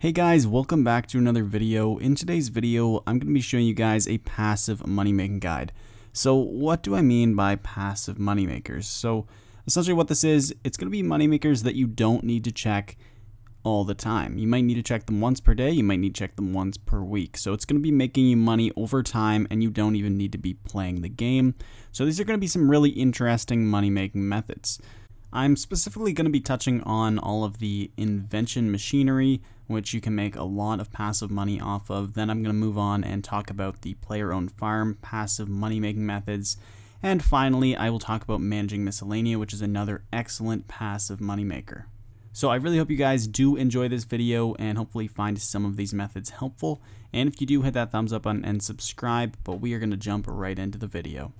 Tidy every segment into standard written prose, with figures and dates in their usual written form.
Hey guys, welcome back to another video. In today's video, I'm going to be showing you guys a passive money making guide. So what do I mean by passive money makers? So essentially what this is, it's going to be money makers that you don't need to check all the time. You might need to check them once per day, you might need to check them once per week. So it's going to be making you money over time and you don't even need to be playing the game. So these are going to be some really interesting money making methods. I'm specifically going to be touching on all of the Invention Machinery, which you can make a lot of passive money off of. Then I'm going to move on and talk about the player-owned farm passive money-making methods. And finally, I will talk about managing miscellania, which is another excellent passive money maker. So I really hope you guys do enjoy this video and hopefully find some of these methods helpful. And if you do, hit that thumbs up button and subscribe, but we are going to jump right into the video.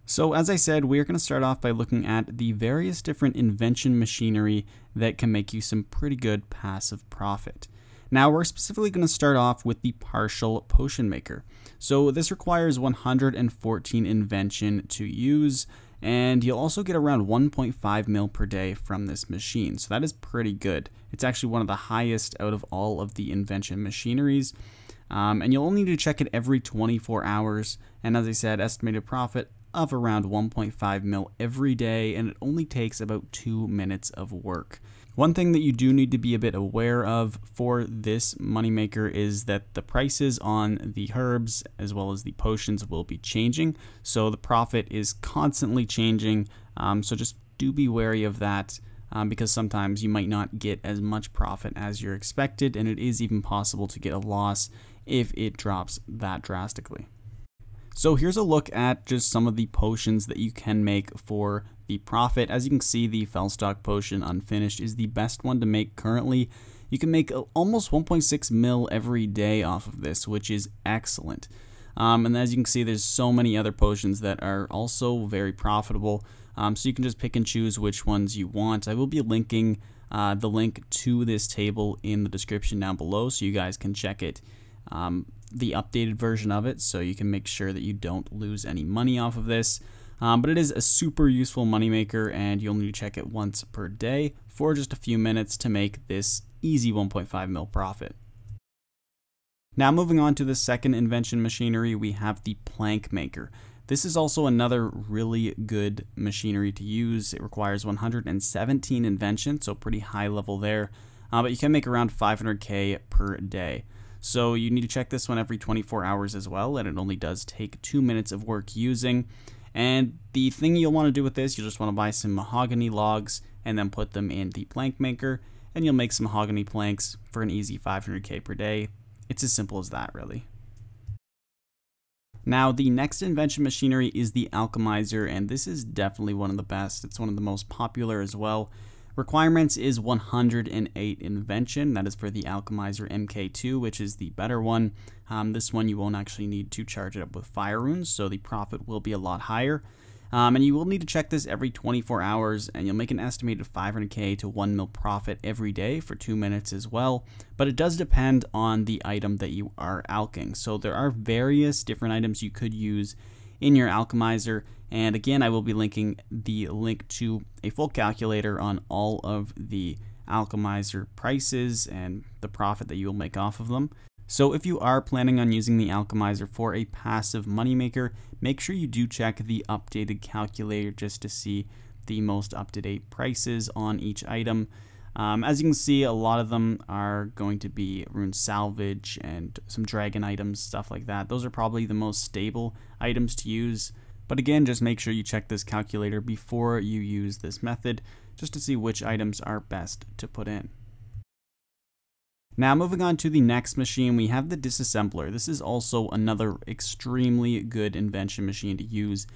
So as I said, we are going to start off by looking at the various different invention machinery that can make you some pretty good passive profit. Now we're specifically going to start off with the partial potion maker. So this requires 114 invention to use, and you'll also get around 1.5 mil per day from this machine. So that is pretty good. It's actually one of the highest out of all of the invention machineries. And you'll only need to check it every 24 hours. And as I said, estimated profit of around 1.5 mil every day, and it only takes about 2 minutes of work. One thing that you do need to be a bit aware of for this moneymaker is that the prices on the herbs as well as the potions will be changing, so the profit is constantly changing, so just do be wary of that, because sometimes you might not get as much profit as you're expected, and it is even possible to get a loss if it drops that drastically. So here's a look at just some of the potions that you can make for the profit. As you can see, the Fellstock potion unfinished is the best one to make currently. You can make almost 1.6 mil every day off of this, which is excellent. And as you can see, there's so many other potions that are also very profitable. So you can just pick and choose which ones you want. I will be linking the link to this table in the description down below so you guys can check it. The updated version of it, so you can make sure that you don't lose any money off of this. But it is a super useful moneymaker, and you'll need to check it once per day for just a few minutes to make this easy 1.5 mil profit. Now moving on to the second invention machinery, we have the plank maker. This is also another really good machinery to use. It requires 117 invention, so pretty high level there, but you can make around 500k per day. So you need to check this one every 24 hours as well, and it only does take 2 minutes of work using. And the thing you'll want to do with this, you'll just want to buy some mahogany logs and then put them in the plank maker, and you'll make some mahogany planks for an easy 500k per day. It's as simple as that, really. Now the next invention machinery is the alchemizer, and this is definitely one of the best. It's one of the most popular as well. Requirements is 108 invention. That is for the alchemizer MK2, which is the better one. This one you won't actually need to charge it up with fire runes, so the profit will be a lot higher. And you will need to check this every 24 hours, and you'll make an estimated 500k to 1 mil profit every day for 2 minutes as well. But it does depend on the item that you are alching. So there are various different items you could use in your alchemizer, and again I will be linking the link to a full calculator on all of the alchemizer prices and the profit that you will make off of them. So if you are planning on using the alchemizer for a passive moneymaker, make sure you do check the updated calculator just to see the most up-to-date prices on each item. As you can see, a lot of them are going to be rune salvage and some dragon items, stuff like that. Those are probably the most stable items to use. But again, just make sure you check this calculator before you use this method, just to see which items are best to put in. Now moving on to the next machine, we have the disassembler. This is also another extremely good invention machine to use,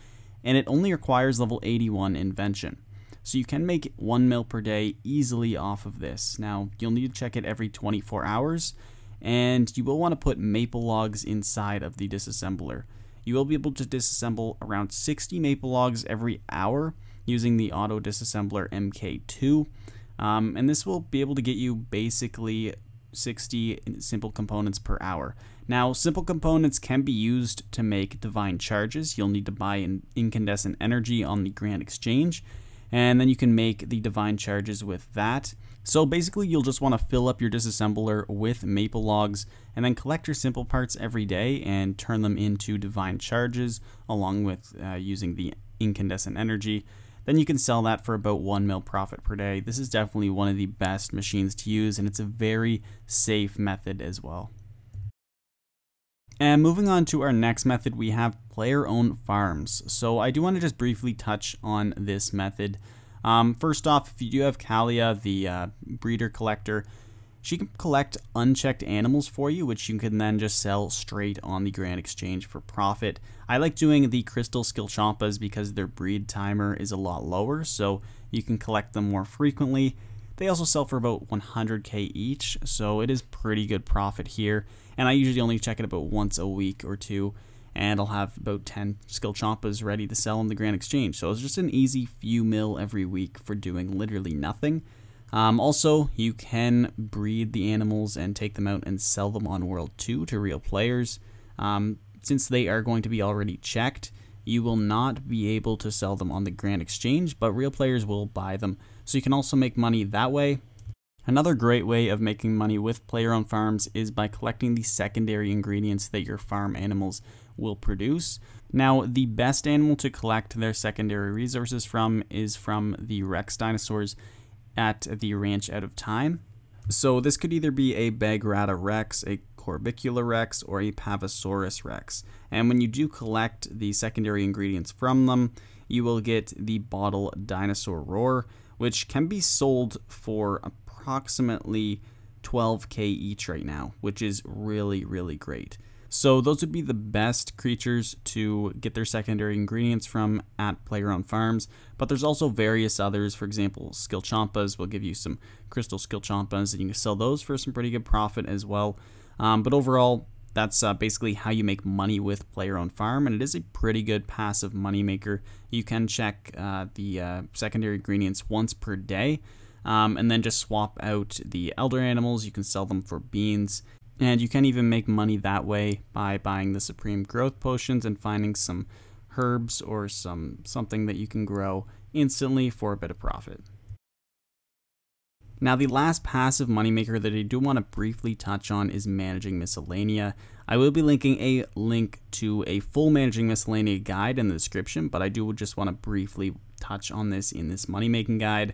and it only requires level 81 invention. So you can make 1 mil per day easily off of this. Now you'll need to check it every 24 hours, and you will want to put maple logs inside of the disassembler. You will be able to disassemble around 60 maple logs every hour using the auto disassembler MK2, and this will be able to get you basically 60 simple components per hour. Now, simple components can be used to make divine charges. You'll need to buy an incandescent energy on the Grand Exchange, and then you can make the divine charges with that. So basically you'll just want to fill up your disassembler with maple logs and then collect your simple parts every day and turn them into divine charges along with using the incandescent energy. Then you can sell that for about 1 mil profit per day. This is definitely one of the best machines to use, and it's a very safe method as well. And moving on to our next method, we have player-owned farms. So I do want to just briefly touch on this method. First off, if you do have Kalia, the breeder collector, she can collect unchecked animals for you, which you can then just sell straight on the Grand Exchange for profit. I like doing the Crystal Skillchompas because their breed timer is a lot lower, so you can collect them more frequently. They also sell for about 100k each, so it is pretty good profit here. And I usually only check it about once a week or two, and I'll have about 10 Skillchompas ready to sell on the Grand Exchange. So it's just an easy few mil every week for doing literally nothing. Also, you can breed the animals and take them out and sell them on World 2 to real players. Since they are going to be already checked, you will not be able to sell them on the Grand Exchange, but real players will buy them. So you can also make money that way. Another great way of making money with player-owned farms is by collecting the secondary ingredients that your farm animals will produce. Now, the best animal to collect their secondary resources from is from the Rex dinosaurs at the Ranch Out of Time. So this could either be a Bagrata Rex, a Corbicula Rex, or a Pavosaurus Rex. And when you do collect the secondary ingredients from them, you will get the Bottle Dinosaur Roar, which can be sold for approximately 12k each right now, which is really, really great. So those would be the best creatures to get their secondary ingredients from at player-owned farms, but there's also various others. For example, Skillchompas will give you some crystal Skillchompas, and you can sell those for some pretty good profit as well. But overall, that's basically how you make money with player-owned farm, and it is a pretty good passive moneymaker. You can check the secondary ingredients once per day, and then just swap out the elder animals. You can sell them for beans. And you can even make money that way by buying the Supreme Growth Potions and finding some herbs or something that you can grow instantly for a bit of profit. Now, the last passive moneymaker that I do want to briefly touch on is managing Miscellanea. I will be linking a link to a full managing Miscellanea guide in the description, but I do just want to briefly touch on this in this money-making guide.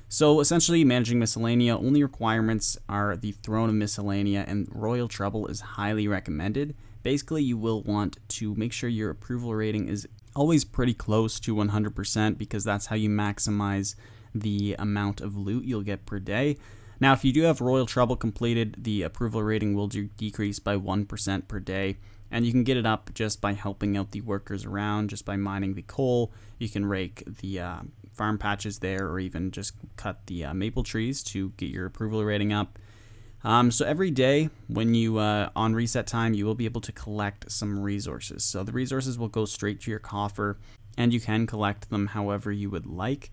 So essentially, managing Miscellanea, only requirements are the Throne of Miscellanea, and Royal Trouble is highly recommended. Basically, you will want to make sure your approval rating is always pretty close to 100% because that's how you maximize the amount of loot you'll get per day. Now, if you do have Royal Trouble completed, the approval rating will decrease by 1% per day, and you can get it up just by helping out the workers around, just by mining the coal. You can rake the farm patches there, or even just cut the maple trees to get your approval rating up. So every day when you on reset time, you will be able to collect some resources. So the resources will go straight to your coffer, and you can collect them however you would like.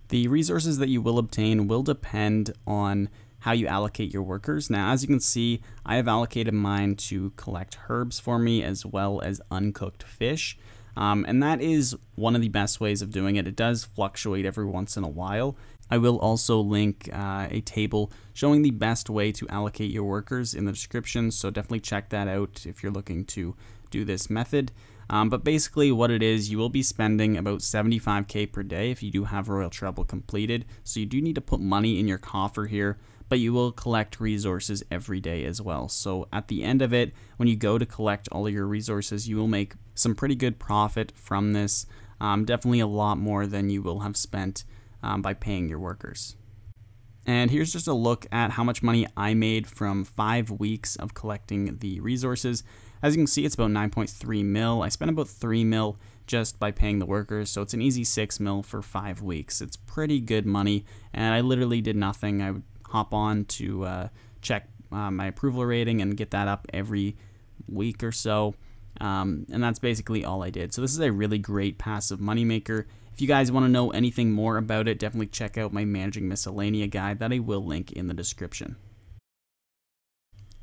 The resources that you will obtain will depend on how you allocate your workers. Now, as you can see, I have allocated mine to collect herbs for me as well as uncooked fish. And that is one of the best ways of doing it. It does fluctuate every once in a while. I will also link a table showing the best way to allocate your workers in the description, so definitely check that out if you're looking to do this method. But basically what it is, you will be spending about 75k per day if you do have Royal Trouble completed. So you do need to put money in your coffer here, but you will collect resources every day as well. So at the end of it, when you go to collect all of your resources, you will make some pretty good profit from this. Definitely a lot more than you will have spent by paying your workers. And here's just a look at how much money I made from 5 weeks of collecting the resources. As you can see, it's about 9.3 mil. I spent about 3 mil just by paying the workers, so it's an easy 6 mil for 5 weeks. It's pretty good money, and I literally did nothing. I would hop on to check my approval rating and get that up every week or so, and that's basically all I did. So this is a really great passive moneymaker. If you guys want to know anything more about it, definitely check out my Managing Miscellanea guide that I will link in the description.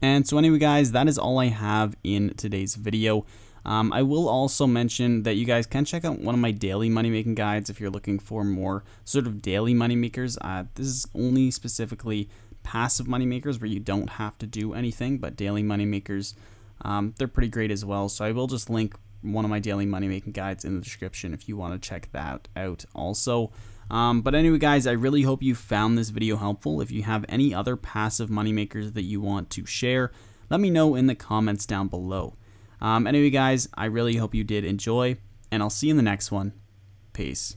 And so anyway guys, that is all I have in today's video. I will also mention that you guys can check out one of my daily money making guides if you're looking for more sort of daily money makers. This is only specifically passive money makers where you don't have to do anything, but daily money makers, they're pretty great as well. So I will just link one of my daily money making guides in the description if you want to check that out also. But anyway guys, I really hope you found this video helpful. If you have any other passive money makers that you want to share, let me know in the comments down below. Anyway guys, I really hope you did enjoy, and I'll see you in the next one. Peace.